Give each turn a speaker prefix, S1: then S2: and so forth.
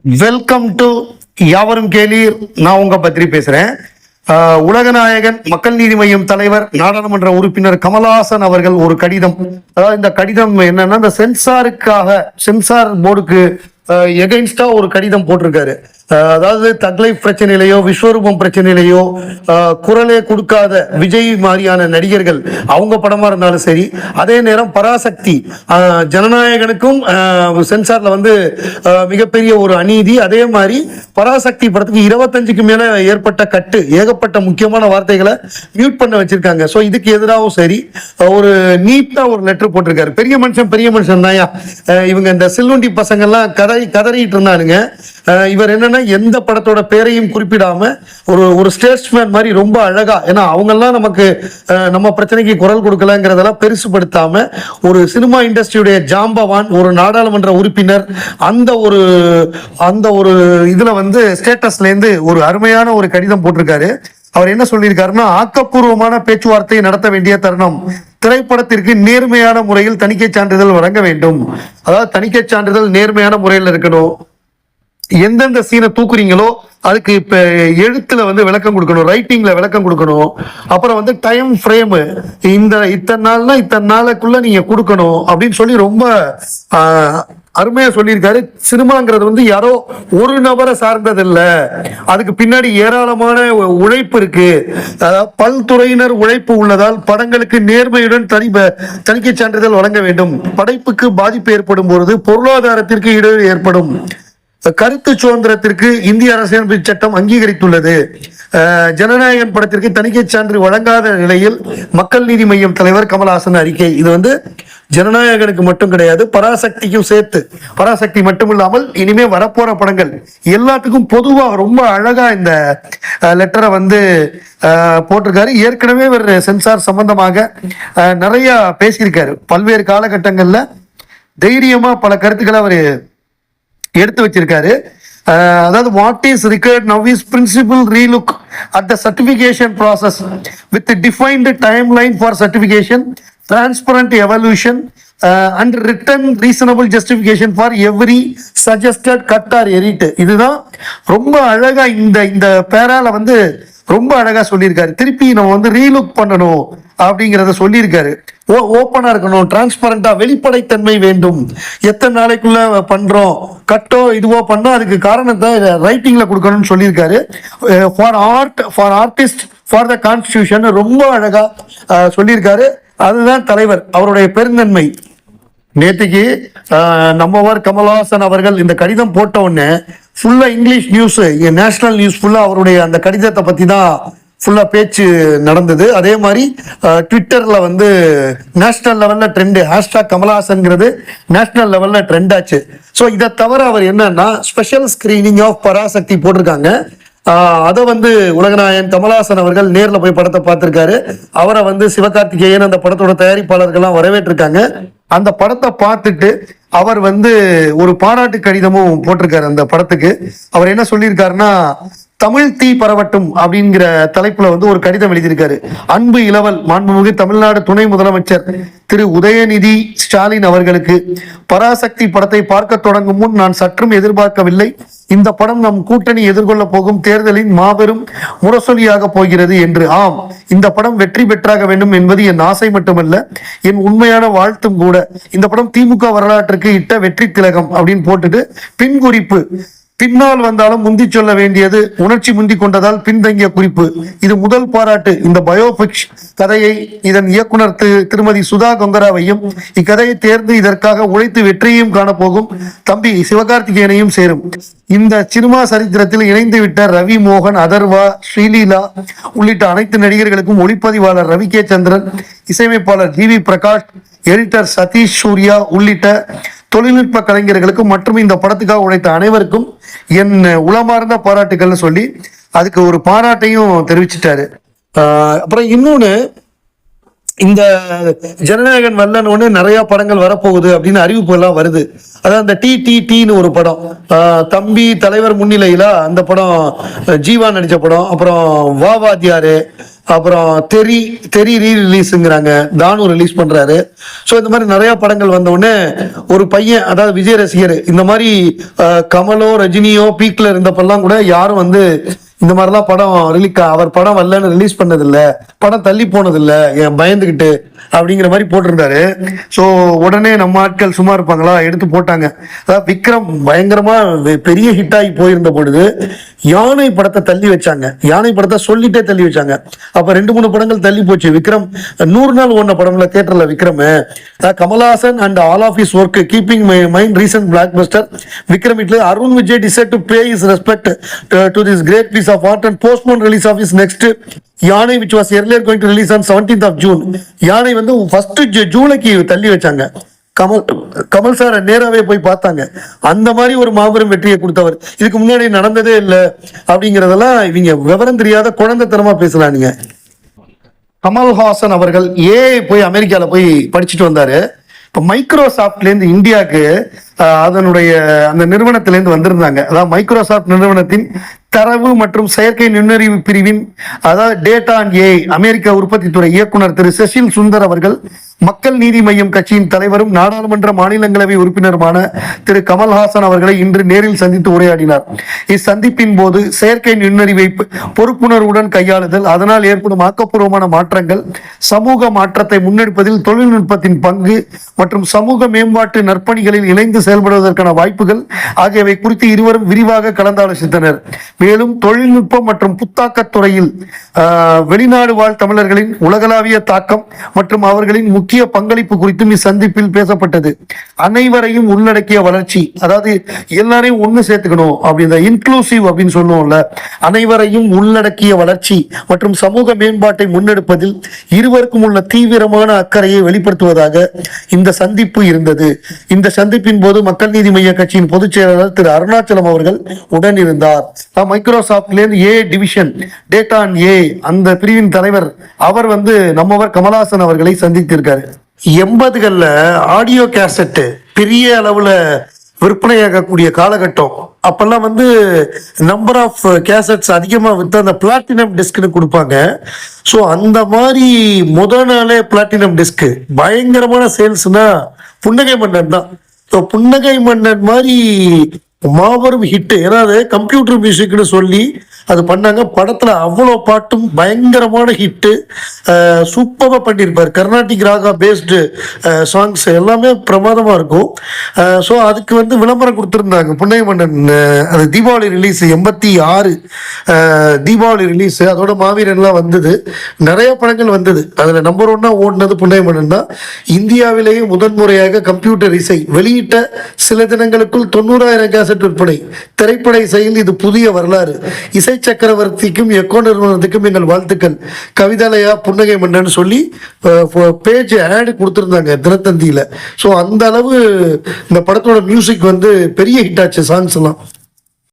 S1: Welcome to யாவரும் கேளீர். நான் உங்க பத்ரி பேசுறேன். உலகநாயகன் மக்கள் நீதி மய்யம் தலைவர் நாடாளுமன்ற உறுப்பினர் கமலஹாசன் அவர்கள் ஒரு கடிதம், அதாவது இந்த கடிதம் என்னன்னா, இந்த சென்சார் போர்டுக்கு எகைன்ஸ்டா ஒரு கடிதம் போட்டிருக்காரு. அதாவது தக்லைஃப் பிரச்சனையிலையோ விஸ்வரூபம் பிரச்சனையிலையோ குரலே கொடுக்காத விஜய் மாதிரியான நடிகர்கள் அவங்க படமா இருந்தாலும் சரி, அதே நேரம் பராசக்தி ஜனநாயகனுக்கும் சென்சார்ல வந்து மிகப்பெரிய ஒரு அநீதி. அதே மாதிரி பராசக்தி படத்துக்கு 25க்கு மேல ஏற்பட்ட கட்டு, ஏகப்பட்ட முக்கியமான வார்த்தைகளை மியூட் பண்ண வச்சிருக்காங்க. ஸோ இதுக்கு எதிராகவும் சரி ஒரு நீட்டா ஒரு லெட்டர் போட்டிருக்காரு. பெரிய மனுஷன் தாயா இவங்க. இந்த சில்லுண்டி பசங்கள்லாம் கதறிட்டு இருந்தானுங்க. இவர் என்னன்னா எந்த படத்தோட பேரையும் குறிப்பிடாம ஒரு ஸ்டேட்ஸ்மேன் மாதிரி ரொம்ப அழகா, ஏன்னா அவங்கெல்லாம் நமக்கு நம்ம பிரச்சனைக்கு குரல் கொடுக்கலங்கிறதெல்லாம் பெருசுபடுத்தாம ஒரு சினிமா இண்டஸ்ட்ரியுடைய ஜாம்பவான், ஒரு நாடாளுமன்ற உறுப்பினர், அந்த ஒரு இதுல வந்து ஸ்டேட்டஸ்ல இருந்து ஒரு அருமையான ஒரு கடிதம் போட்டிருக்காரு. அவர் என்ன சொல்லியிருக்காருன்னா, ஆக்கப்பூர்வமான பேச்சுவார்த்தை நடத்த வேண்டிய தருணம். திரைப்படத்திற்கு நேர்மையான முறையில் தணிக்கை சான்றிதழ் வழங்க வேண்டும். அதாவது தணிக்கை சான்றிதழ் நேர்மையான முறையில் இருக்கணும். எந்தெந்த சீனை தூக்குறீங்களோ அதுக்கு இப்ப எழுத்துல வந்து விளக்கம் கொடுக்கணும், ரைட்டிங்ல விளக்கம் கொடுக்கணும். அப்புறம் வந்து டைம் ஃப்ரேம், இத்தனை நாளுக்குள்ள நீங்க கொடுக்கணும் அப்படின்னு சொல்லி ரொம்ப அருமையா சொல்லியிருக்காரு. சினிமாங்கிறது வந்து யாரோ ஒரு நபரை சார்ந்தது இல்ல, அதுக்கு பின்னாடி ஏராளமான உழைப்பு இருக்கு. பல்துறையினர் உழைப்பு உள்ளதால் படங்களுக்கு நேர்மையுடன் தணிக்கை சான்றிதழ் வழங்க வேண்டும். படைப்புக்கு பாதிப்பு ஏற்படும் பொழுது பொருளாதாரத்திற்கு இடையூறு ஏற்படும். கருத்து சுதந்திரத்திற்கு இந்திய அரசியலமைப்பு சட்டம் அங்கீகரித்துள்ளது. ஜனநாயகன் படத்திற்கு தணிக்கை சான்று வழங்காத நிலையில் மக்கள் நீதி மய்யம் தலைவர் கமலஹாசன் அறிக்கை. இது வந்து ஜனநாயகனுக்கு மட்டும் கிடையாது, பராசக்திக்கும் சேர்த்து. பராசக்தி மட்டும் இல்லாமல் இனிமே வரப்போற படங்கள் எல்லாத்துக்கும் பொதுவா ரொம்ப அழகா இந்த லெட்டரை வந்து போட்டிருக்காரு. ஏற்கனவே இவர் சென்சார் சம்பந்தமாக நிறைய பேசியிருக்காரு. பல்வேறு காலகட்டங்கள்ல தைரியமா பல கருத்துக்களை அவர் எடுத்து வச்சிருக்காரு. அதாவது what is required now is principal relook at the certification process with defined time line for certification, transparent evaluation and written reasonable justification for every suggested cut or edit. இதுதான் ரொம்ப அழகா இந்த பேரால வந்து ரொம்ப அழகா சொல்லியிருக்காரு. திருப்பி நம்ம வந்து ரீலுக் பண்ணணும் அப்படிங்கிறத சொல்லியிருக்காரு. ஓப்பனா இருக்கணும், டிரான்ஸ்பரண்டா, வெளிப்படைத்தன்மை வேண்டும். எத்தனை நாளைக்குள்ள பண்றோம், கட்டோ இதுவோ பண்ணோம், அதுக்கு காரணத்தை ரைட்டிங்ல கொடுக்கணும்னு சொல்லியிருக்காரு. For art, for artist, for the constitution ரொம்ப அழகா சொல்லியிருக்காரு. அதுதான் தலைவர் அவருடைய பெருந்தன்மை. நேற்றுக்கு நம்மவர் கமலஹாசன் அவர்கள் இந்த கடிதம் போட்ட உடனே ஃபுல்லா இங்கிலீஷ் நியூஸ், நேஷனல் நியூஸ் ஃபுல்லா அவருடைய அந்த கடிதத்தை பத்தி தான் ஃபுல்லா பேச்சு நடந்தது. அதே மாதிரி ட்விட்டர்ல வந்து நேஷனல் லெவல்ல ட்ரெண்ட், ஹேஷ்டாக் கமலஹாசன்ங்கிறது நேஷனல் லெவல்ல ட்ரெண்ட் ஆச்சு. ஸோ இதை தவிர அவர் என்னன்னா ஸ்பெஷல் ஸ்கிரீனிங் ஆஃப் பராசக்தி போட்டிருக்காங்க. அதை வந்து உலகநாயகன் கமலஹாசன் அவர்கள் நேர்ல போய் படத்தை பார்த்திருக்காரு. அவரை வந்து சிவகார்த்திகேயன் அந்த படத்தோட தயாரிப்பாளர்கள்லாம் வரவேற்றிருக்காங்க. அந்த படத்தை பார்த்துட்டு அவர் வந்து ஒரு பாராட்டு கடிதமும் போட்டிருக்காரு அந்த படத்துக்கு. அவர் என்ன சொல்லியிருக்காருன்னா, தமிழ் தீ பரவட்டும் அப்படிங்கிற தலைப்புல வந்து ஒரு கடிதம் எழுதியிருக்காரு. அன்பு இளவல் மாண்புமிகு தமிழ்நாடு துணை முதலமைச்சர் திரு உதயநிதி ஸ்டாலின் அவர்களுக்கு, பராசக்தி படத்தை பார்க்க தொடங்கும் முன் நான் சற்றும் எதிர்பார்க்கவில்லை. இந்த படம் நம் கூட்டணி எதிர்கொள்ள போகும் தேர்தலின் மாபெரும் முரசொலியாக போகிறது என்று. ஆம், இந்த படம் வெற்றி பெற்றாக வேண்டும் என்பது என் ஆசை மட்டுமல்ல, என் உண்மையான வாழ்த்தும் கூட. இந்த படம் திமுக வரலாற்றுக்கு இட்ட வெற்றி திலகம் அப்படின்னு போட்டுட்டு பின் குறிப்பு, பின்னால் வந்தாலும் முந்தி சொல்ல வேண்டியது உணர்ச்சி முந்தி கொண்டதால் பின்தங்கிய குறிப்பு. இது முதல் பாராட்டு. இந்த பயோபிக்ஸ் கதையை இதன் இயக்குனர் திருமதி சுதா கொங்கராவையும் இக்கதையை தேர்ந்து இதற்காக உழைத்து வெற்றியையும் காணப்போகும் தம்பி சிவகார்த்திகேயனையும் சேரும். இந்த சினிமா சரித்திரத்தில் இணைந்துவிட்ட ரவி மோகன், அதர்வா, ஸ்ரீலீலா உள்ளிட்ட அனைத்து நடிகர்களுக்கும் ஒளிப்பதிவாளர் ரவி கே சந்திரன், இசையமைப்பாளர் G V Prakash, editor Sathish Suriya உள்ளிட்ட தொழில்நுட்ப கலைஞர்களுக்கும் மற்றும் இந்த படத்துக்காக உழைத்த அனைவருக்கும் என் உளமார்ந்த பாராட்டுகள்னு சொல்லி அதுக்கு ஒரு பாராட்டையும் தெரிவிச்சிட்டாரு. அப்புறம் இன்னொன்னு, இந்த ஜனநாயகன் வல்லன்னு நிறைய படங்கள் வரப்போகுது அப்படின்னு அறிவிப்பு எல்லாம் வருது. அதான் அந்த டிடிடின்னு ஒரு படம், தம்பி தலைவர் முன்னிலையில அந்த படம் ஜீவா நடிச்ச படம். அப்புறம் வாவாத்தியாரு, அப்புறம் தெரி ரீரிலீஸுங்கிறாங்க, தானு ரிலீஸ் பண்றாரு. ஸோ இந்த மாதிரி நிறைய படங்கள் வந்த உடனே ஒரு பையன், அதாவது விஜய் ரசிகர், இந்த மாதிரி கமலோ ரஜினியோ பீக்ல இருந்தப்பெல்லாம் கூட யாரும் இந்த மாதிரிலாம் படம் அவர் படம் வரலன்னு ரிலீஸ் பண்ணதில்லை, படம் தள்ளி போனதில்லை, என் பயந்துக்கிட்டு அப்படிங்கிற மாதிரி போட்டிருந்தாரு. ஸோ உடனே நம்ம ஆட்கள் சும்மா இருப்பாங்களா, எடுத்து போட்டாங்க. அதாவது விக்ரம் பயங்கரமா பெரிய ஹிட் ஆகி போயிருந்த பொழுது யானை படத்தை தள்ளி வச்சாங்க. யானை படத்தை சொல்லிட்டே தள்ளி வச்சாங்க. அப்ப 2-3 படங்கள் தள்ளி போச்சு. விக்ரம் 100 நாள் ஓடின படம்ல தியேட்டர்ல Vikram, Kamal Haasan and all of his work keeping my mind recent blockbuster Vikram இட்ல Arun Vijay decide to pay his respect to this great piece of art and postpone release of his next யானை which was earlier going to release on 17th of June. யானை first ஜூலைக்கு தள்ளி வச்சாங்க. Kamal sir நேராவே போய் பார்த்தாங்க. அந்த மாதிரி ஒரு மாபெரும் வெற்றியை கொடுத்தவர். இதுக்கு முன்னாடி நடந்ததே இல்லை அப்படிங்கறதெல்லாம் இவங்க விவரம் தெரியாத குழந்தைத்தனமா பேசலாம். நீங்க கமல்ஹாசன் அவர்கள் போய் அமெரிக்கால போய் படிச்சுட்டு வந்தாரு. இப்போ மைக்ரோசாஃப்ட்லேருந்து இந்தியாவுக்கு அதனுடைய அந்த நிறுவனத்திலேருந்து வந்திருந்தாங்க. அதாவது மைக்ரோசாஃப்ட் நிறுவனத்தின் தரவு மற்றும் செயற்கை நுண்ணறிவு பிரிவின், அதாவது டேட்டா அண்ட் ஏஐ அமெரிக்க உற்பத்தித்துறை இயக்குனர் திரு செஷில் சுந்தர் அவர்கள் மக்கள் நீதி மய்யம் கட்சியின் தலைவரும் நாடாளுமன்ற மாநிலங்களவை உறுப்பினருமான திரு கமல்ஹாசன் அவர்களை இன்று நேரில் சந்தித்து உரையாடினார். இச்சந்திப்பின் போது செயற்கை நுண்ணறிவை பொறுப்புணர்வுடன் கையாளுதல், அதனால் ஏற்படும் ஆக்கப்பூர்வமான மாற்றங்கள், சமூக மாற்றத்தை முன்னெடுப்பதில் தொழில்நுட்பத்தின் பங்கு மற்றும் சமூக மேம்பாட்டு நற்பணிகளில் இணைந்து செயல்படுவதற்கான வாய்ப்புகள் ஆகியவை குறித்து இருவரும் விரிவாக கலந்தாலோசித்தனர். மேலும் தொழில்நுட்பம் மற்றும் புத்தாக்கத் துறையில் வெளிநாடு வாழ் தமிழர்களின் உலகளாவிய தாக்கம் மற்றும் அவர்களின் முக்கிய பங்களிப்பு குறித்தும் இச்சந்திப்பில் பேசப்பட்டது. அனைவரையும் உள்ளடக்கிய வளர்ச்சி, அதாவது எல்லாரையும் ஒண்ணு சேர்த்துக்கணும் அப்படின்ற இன்க்ளூசிவ் அப்படின்னு சொல்லுவோம்ல, அனைவரையும் உள்ளடக்கிய வளர்ச்சி மற்றும் சமூக மேம்பாட்டை முன்னெடுப்பதில் இருவருக்கும் உள்ள தீவிரமான அக்கறையை வெளிப்படுத்துவதாக இந்த சந்திப்பு இருந்தது. இந்த சந்திப்பின் போது மக்கள் நீதி மய்ய கட்சியின் பொதுச் செயலாளர் திரு அருணாச்சலம் அவர்கள் உடன் இருந்தார். மைக்ரோசாப்ட்லேருந்து டிவிஷன் டேட்டா அண்ட் அந்த பிரிவின் தலைவர் அவர் நம்மவர் கமல்ஹாசன் அவர்களை சந்தித்திருக்காரு. 80களில் ஆடியோ கேசட் பெரிய அளவுல விற்பனையாகக்கூடிய காலகட்டம். அப்பெல்லாம் நம்பர் ஆஃப் கேசட்ஸ் அதிகமாக விற்று அந்த பிளாட்டினம் டிஸ்க்னு கொடுப்பாங்க. ஸோ அந்த மாதிரி முதல் நாளே பிளாட்டினம் டிஸ்க் பயங்கரமான சேல்ஸ்னா புன்னகை மன்னன் தான். ஸோ புன்னகை மன்னன் மாதிரி மாபெரும் ஹிட்டு. ஏன்னா அது கம்ப்யூட்டர் மியூசிக்னு சொல்லி அது பண்ணாங்க. படத்தில் அவ்வளோ பாட்டும் பயங்கரமான ஹிட்டு, சூப்பராக பண்ணியிருப்பார். கர்நாடிக் ராகா பேஸ்டு சாங்ஸ் எல்லாமே பிரமாதமாக இருக்கும். ஸோ அதுக்கு விளம்பரம் கொடுத்துருந்தாங்க. புன்னகை மன்னன் அது தீபாவளி ரிலீஸ் 86 தீபாவளி ரிலீஸ். அதோட மாவீரன்லாம் வந்தது, நிறைய படங்கள் வந்தது. அதில் நம்பர் 1 ஓடினது புன்னகை மன்னன் தான். இந்தியாவிலேயே முதன்முறையாக கம்ப்யூட்டர் இசை வெளியிட்ட சில தினங்களுக்குள் 90,000 கேசட் விற்பனை. திரைப்பட இசையில் இது புதிய வரலாறு. இசை சக்கரவர்த்திக்கும் எக்கோ நிறுவனத்துக்கும் எங்கள் வாழ்த்துக்கள். கவிதாலயா புன்னகை மன்னன் சொல்லி பேஜ் ஆட் கொடுத்துருந்தாங்க தினத்தந்தியில. ஸோ அந்த அளவு இந்த படத்தோட மியூசிக் பெரிய ஹிட் ஆச்சு. சாங்ஸ் எல்லாம்